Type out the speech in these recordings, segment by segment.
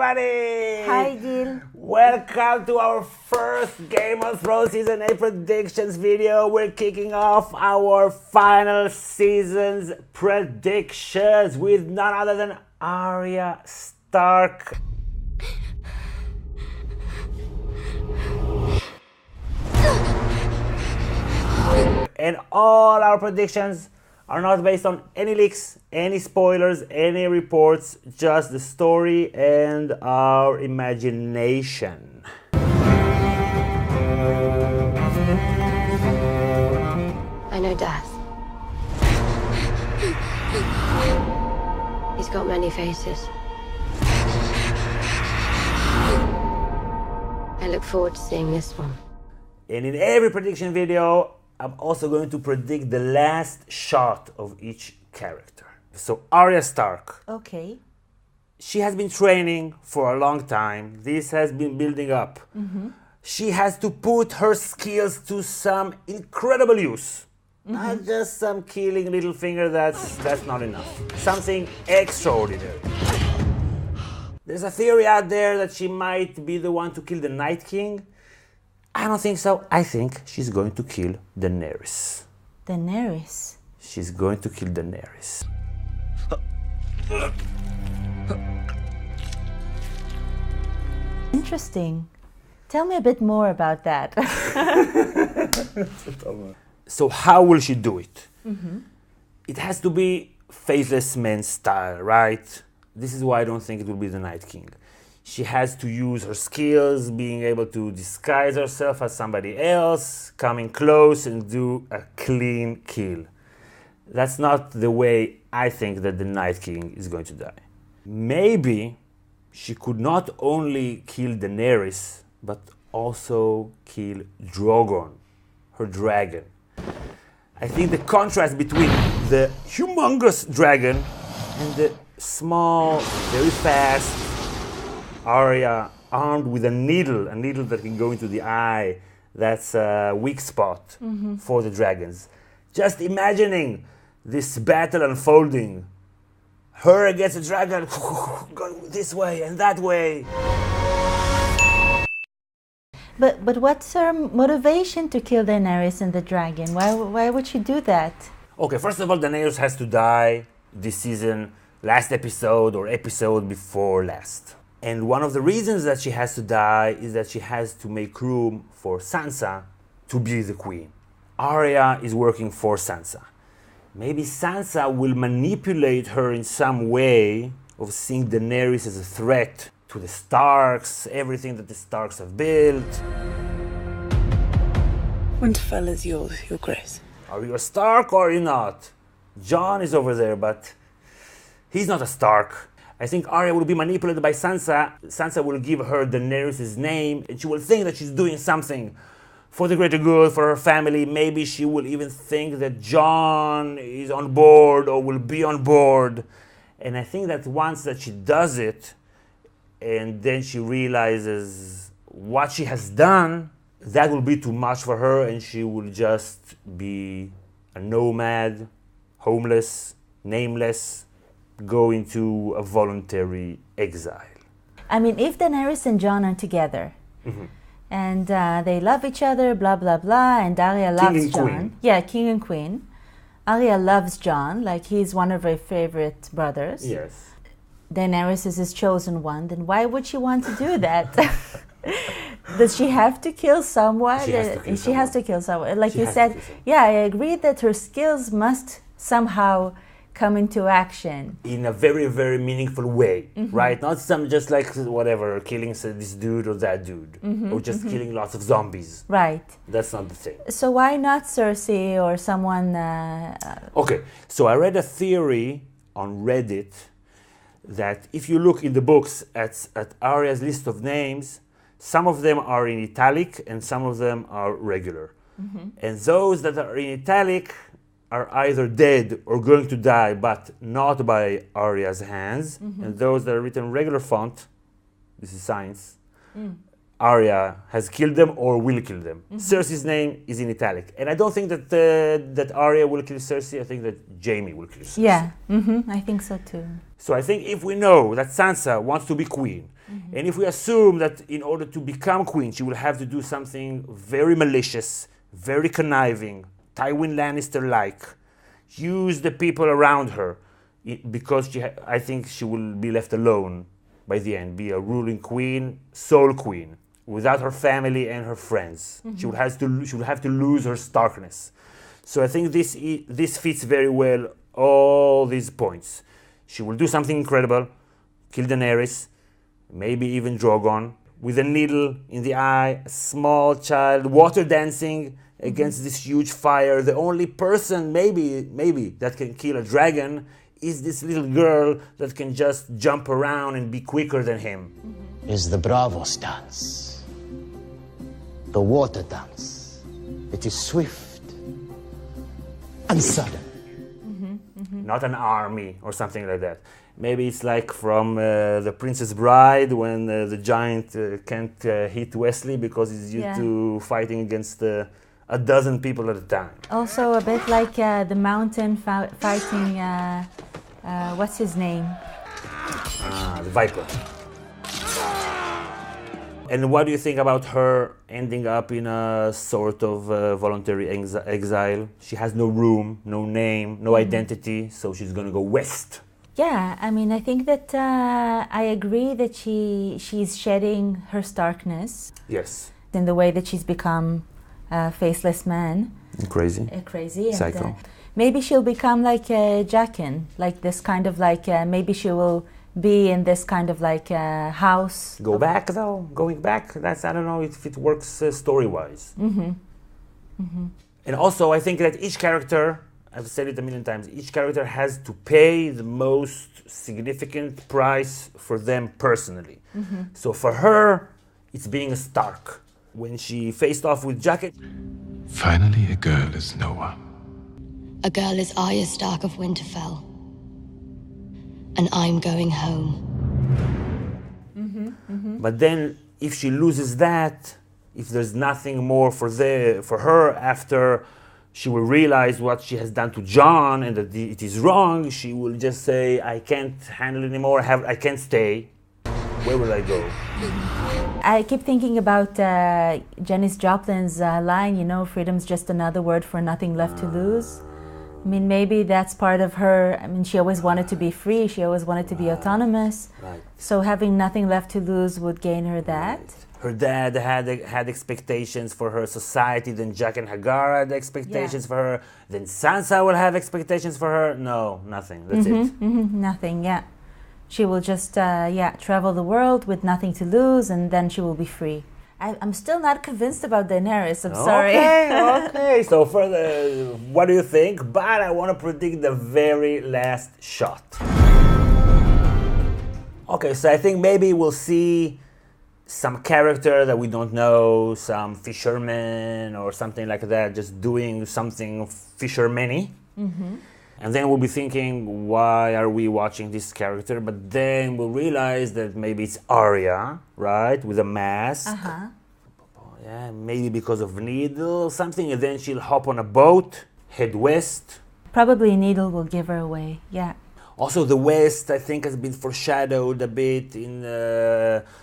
everybody! Hi, Gil. Welcome to our first Game of Thrones Season 8 predictions video. We're kicking off our final season's predictions with none other than Arya Stark. And all our predictions are not based on any leaks, any spoilers, any reports, just the story and our imagination. I know death. He's got many faces. I look forward to seeing this one. And in every prediction video, I'm also going to predict the last shot of each character. So Arya Stark, Okay. she has been training for a long time. This has been building up. She has to put her skills to some incredible use. Not just some killing little finger, that's not enough. Something extraordinary. There's a theory out there that she might be the one to kill the Night King. I don't think so. I think she's going to kill Daenerys. Daenerys. She's going to kill Daenerys. Interesting. Tell me a bit more about that. So how will she do it? It has to be Faceless Man style, right? This is why I don't think it will be the Night King. She has to use her skills, being able to disguise herself as somebody else, coming close and do a clean kill. That's not the way I think that the Night King is going to die. Maybe she could not only kill Daenerys, but also kill Drogon, her dragon. I think the contrast between the humongous dragon and the small, very fast Arya armed with a needle that can go into the eye, that's a weak spot for the dragons. Just imagining this battle unfolding. Her against the dragon, going this way and that way. But what's her motivation to kill Daenerys and the dragon? Why would she do that? Okay, first of all, Daenerys has to die this season, last episode or episode before last. And one of the reasons that she has to die is that she has to make room for Sansa to be the queen. Arya is working for Sansa. Maybe Sansa will manipulate her in some way of seeing Daenerys as a threat to the Starks, everything that the Starks have built. Winterfell is yours, Your Grace. Are you a Stark or are you not? Jon is over there, but he's not a Stark. I think Arya will be manipulated by Sansa. Sansa will give her Daenerys' name, and she will think that she's doing something for the greater good, for her family. Maybe she will even think that Jon is on board or will be on board. And I think that once that she does it, and then she realizes what she has done, that will be too much for her, and she will just be a nomad, homeless, nameless, go into a voluntary exile. I mean, if Daenerys and Jon are together, and they love each other, blah, blah, blah, and Arya loves Jon. Queen. Yeah, king and queen. Arya loves Jon, like he's one of her favorite brothers. Yes. Daenerys is his chosen one, then why would she want to do that? Does she have to kill someone? She has to kill someone. Like She you has to said, kill someone. yeah, I agree that her skills must somehow come into action. In a very, very meaningful way, right? Not some just like whatever, killing this dude or that dude, or just killing lots of zombies. Right. That's not the thing. So why not Cersei or someone... Okay, so I read a theory on Reddit that if you look in the books at Arya's list of names, some of them are in italic and some of them are regular. And those that are in italic are either dead or going to die, but not by Arya's hands. And those that are written regular font, this is science, Arya has killed them or will kill them. Cersei's name is in italic. And I don't think that that Arya will kill Cersei. I think that Jaime will kill Cersei. Yeah, I think so too. So I think if we know that Sansa wants to be queen, and if we assume that in order to become queen, she will have to do something very malicious, very conniving, Tywin Lannister-like, use the people around her, because I think she will be left alone by the end, be a ruling queen, sole queen, without her family and her friends. She will have to lose her starkness. So I think this fits very well all these points. She will do something incredible, kill Daenerys, maybe even Drogon, with a needle in the eye, a small child, water dancing against this huge fire. The only person maybe that can kill a dragon is this little girl that can just jump around and be quicker than him. Is the Bravos dance, the water dance. It is swift and sudden. Not an army or something like that. Maybe it's like from The Princess Bride when the giant can't hit Wesley because he's used to fighting against a dozen people at a time. Also a bit like the mountain fighting, what's his name? The Viper. And what do you think about her ending up in a sort of voluntary exile? She has no room, no name, no identity, so she's going to go west. Yeah, I mean, I think that I agree that she's shedding her starkness. Yes. In the way that she's become a faceless man. Crazy. Crazy. Psycho. And, maybe she'll become like Jaqen, like this kind of like, maybe she will be in this kind of like house. Going back, that's, I don't know if it works story-wise. And also, I think that each character, I've said it a million times, each character has to pay the most significant price for them personally. So for her, it's being a Stark. When she faced off with Jaqen, finally a girl is no one. A girl is Arya Stark of Winterfell. And I'm going home. But then if she loses that, if there's nothing more for her after she will realize what she has done to Jon and that it is wrong, she will just say, I can't handle it anymore, I can't stay. Where will I go? I keep thinking about Janis Joplin's line, you know, freedom's just another word for nothing left to lose. I mean, maybe that's part of her. I mean, she always wanted to be free. She always wanted to be autonomous. Right. So having nothing left to lose would gain her that. Right. Her dad had expectations for her society. Then Jaqen Hagar had expectations for her. Then Sansa will have expectations for her. No, nothing. That's it. Nothing, yeah. She will just, travel the world with nothing to lose, and then she will be free. I'm still not convinced about Daenerys, I'm sorry. Okay. So what do you think? But I want to predict the very last shot. Okay, so I think maybe we'll see some character that we don't know, some fisherman or something like that, just doing something fisherman-y. And then we'll be thinking, why are we watching this character? But then we'll realize that maybe it's Arya, right, with a mask. Yeah, maybe because of Needle or something. And then she'll hop on a boat, head west. Probably Needle will give her away, yeah. Also, the West, I think, has been foreshadowed a bit in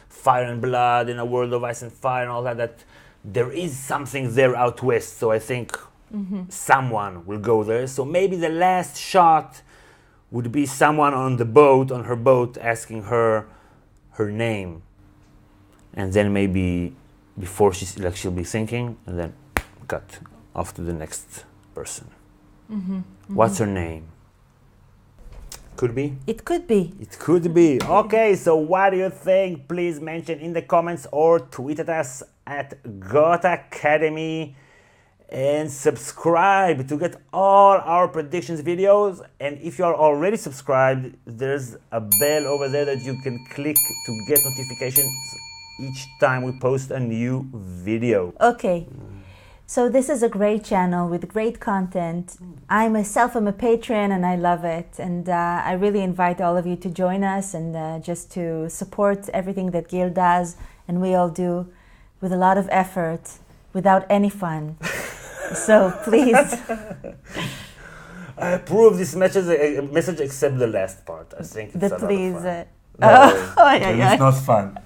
Fire and Blood, in A World of Ice and Fire and all that, that there is something there out west. So I think someone will go there. So maybe the last shot would be someone on her boat, asking her name. And then maybe before she'll be thinking, and then cut off to the next person. What's her name? Could be? It could be. It could be. Okay, so what do you think? Please mention in the comments or tweet at us at Goat Academy. And subscribe to get all our predictions videos. And if you are already subscribed, there's a bell over there that you can click to get notifications each time we post a new video. Okay, so this is a great channel with great content. I myself am a patron and I love it. And I really invite all of you to join us and just to support everything that Gil does and we all do. with a lot of effort, without any fun. So please. I approve this message except the last part. I think it's a lot of please. fun. It's not fun.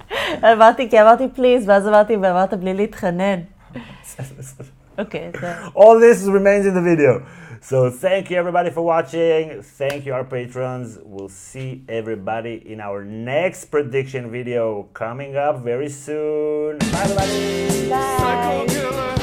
אמרתי, כי אמרתי פליז, ואז אמרת בלי להתחנן. Okay. All this remains in the video. So thank you everybody for watching. Thank you our patrons. We'll see everybody in our next prediction video coming up very soon. Bye everybody. Bye.